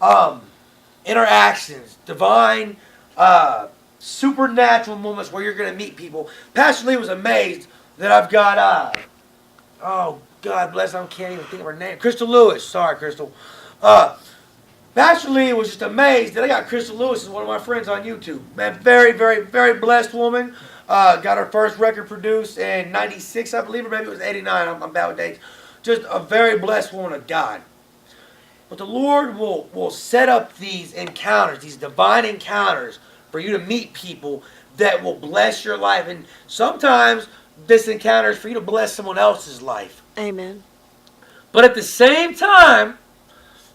um, interactions, divine, supernatural moments where you're going to meet people. Pastor Lee was amazed that I've got, oh, God bless, I can't even think of her name. Crystal Lewis. Sorry, Crystal. Pastor Lee was just amazed that I got Crystal Lewis as one of my friends on YouTube. Man, very, very, very blessed woman. Got her first record produced in 96, I believe, or maybe it was 89. I'm bad with dates. Just a very blessed woman of God. But the Lord will set up these encounters, these divine encounters, for you to meet people that will bless your life. And sometimes this encounter is for you to bless someone else's life. Amen. But at the same time,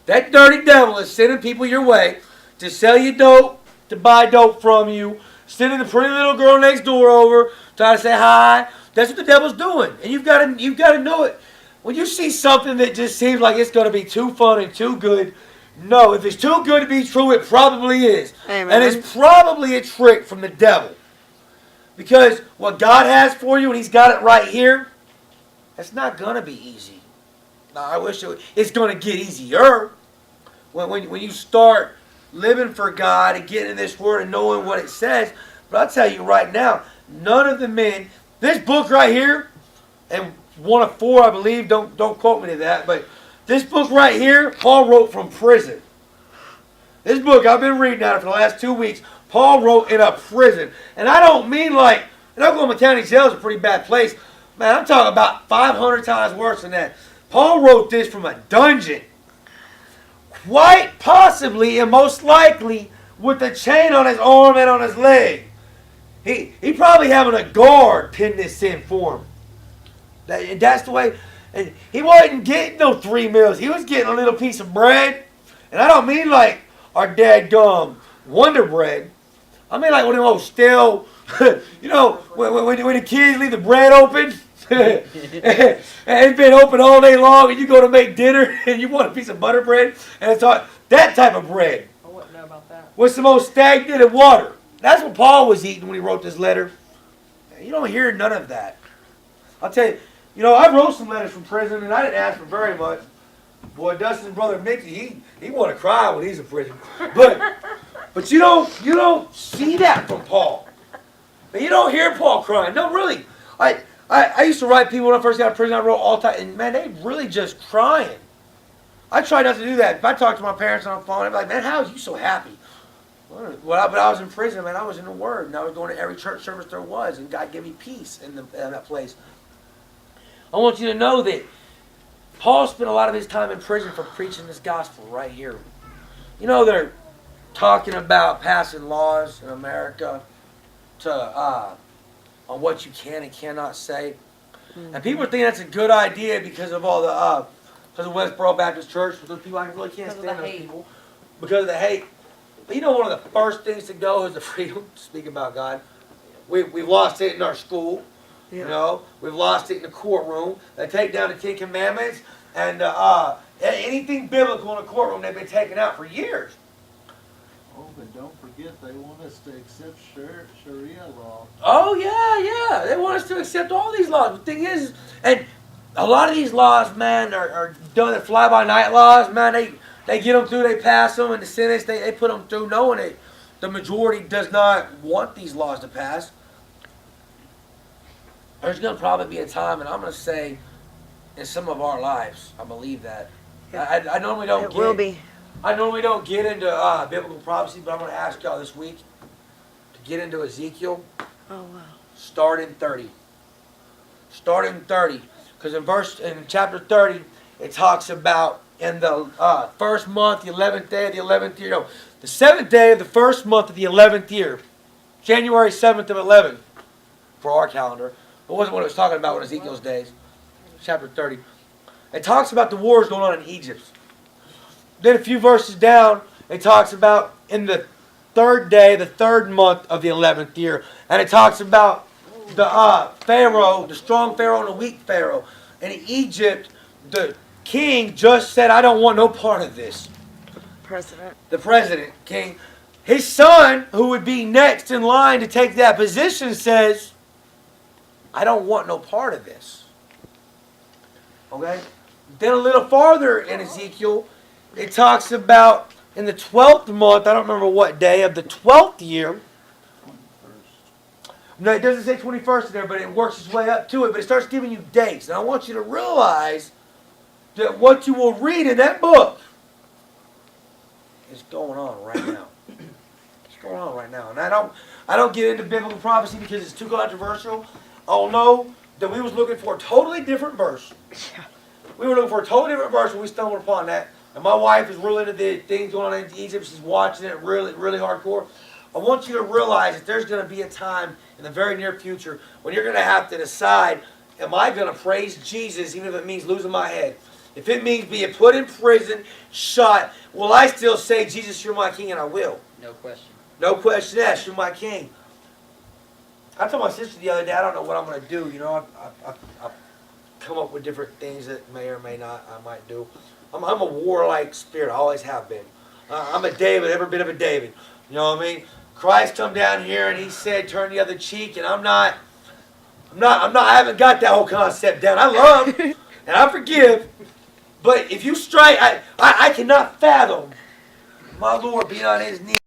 that dirty devil is sending people your way to sell you dope, to buy dope from you, sending the pretty little girl next door over, trying to say hi. That's what the devil's doing. And you've got to know it. When you see something that just seems like it's going to be too fun and too good, no. If it's too good to be true, it probably is. Amen. And it's probably a trick from the devil. Because what God has for you, and He's got it right here, it's not going to be easy. Now, I wish it's going to get easier. When you start living for God and getting in this Word and knowing what it says. But I'll tell you right now, none of the men, this book right here, and one of four, I believe, don't quote me to that, but this book right here, Paul wrote from prison. This book, I've been reading out for the last 2 weeks, Paul wrote in a prison. And I don't mean like, in Oklahoma County Jail is a pretty bad place. Man, I'm talking about 500 times worse than that. Paul wrote this from a dungeon. Quite possibly and most likely with a chain on his arm and on his leg. He probably having a guard pin this in for him. That's the way. And he wasn't getting no 3 meals. He was getting a little piece of bread. And I don't mean like our dadgum Wonder Bread. I mean like one of those stale, you know, when the kids leave the bread open. And it's been open all day long, and you go to make dinner, and you want a piece of butter bread, and it's all, that type of bread. I wouldn't know about that. With some old stagnated water. That's what Paul was eating when he wrote this letter. You don't hear none of that. I'll tell you, I wrote some letters from prison, and I didn't ask for very much. Boy, Dustin's brother Mickey, he want to cry when he's in prison. But you don't see that from Paul. And you don't hear Paul crying. No, really. I used to write people when I first got out of prison. I wrote all the time, and man, they really just crying. I try not to do that. If I talk to my parents on the phone, I'm like, man, how are you so happy? But I was in prison, man. I was in the Word, and I was going to every church service there was, and God gave me peace in that place. I want you to know that Paul spent a lot of his time in prison for preaching this gospel right here. You know, they're talking about passing laws in America to on what you can and cannot say. Mm-hmm. And people think that's a good idea because of all the because of Westboro Baptist Church. Those people, I really can't stand those people because of the hate. But you know, one of the first things to go is the freedom to speak about God. We've lost it in our school. Yeah. You know, we've lost it in the courtroom. They take down the 10 Commandments and anything biblical in the courtroom, they've been taken out for years. Oh, but don't forget, they want us to accept Sharia law. Oh, yeah. They want us to accept all these laws. The thing is, and a lot of these laws, man, are done at fly-by-night laws. Man, they get them through, they pass them, and the Senate, they put them through knowing the majority does not want these laws to pass. There's going to probably be a time, and I'm going to say, in some of our lives, I believe that. Yeah. I normally don't it will be. I normally don't get into biblical prophecy, but I'm going to ask y'all this week to get into Ezekiel. Oh, wow. Start in 30. Start in 30. Because in chapter 30, it talks about in the first month, the 11th day of the 11th year. No, the 7th day of the first month of the 11th year. January 7th of 11 for our calendar. It wasn't what it was talking about in Ezekiel's days. Chapter 30. It talks about the wars going on in Egypt. Then a few verses down, it talks about in the 3rd day, the 3rd month of the 11th year. And it talks about the Pharaoh, the strong Pharaoh and the weak Pharaoh. In Egypt, the king just said, I don't want no part of this. The president, king. His son, who would be next in line to take that position, says, I don't want no part of this. Okay? Then a little farther in Ezekiel, it talks about in the 12th month, I don't remember what day, of the 12th year. 21st. No, it doesn't say 21st in there, but it works its way up to it. But it starts giving you dates. And I want you to realize that what you will read in that book is going on right now. It's going on right now. And I don't get into biblical prophecy because it's too controversial. I'll know that we was looking for a totally different verse. We were looking for a totally different verse when we stumbled upon that. And my wife is really into the things going on in Egypt. She's watching it really, really hardcore. I want you to realize that there's going to be a time in the very near future when you're going to have to decide, am I going to praise Jesus even if it means losing my head? If it means being put in prison, shot, will I still say, Jesus, you're my king? And I will. No question. No question asked, you're my king. I told my sister the other day, I don't know what I'm going to do. You know, I've come up with different things that may or may not I might do. I'm a warlike spirit. I always have been. I'm a David, every bit of a David. You know what I mean? Christ come down here and he said, turn the other cheek, and I haven't got that whole concept down. I love and I forgive, but if you strike, I cannot fathom my Lord being on his knees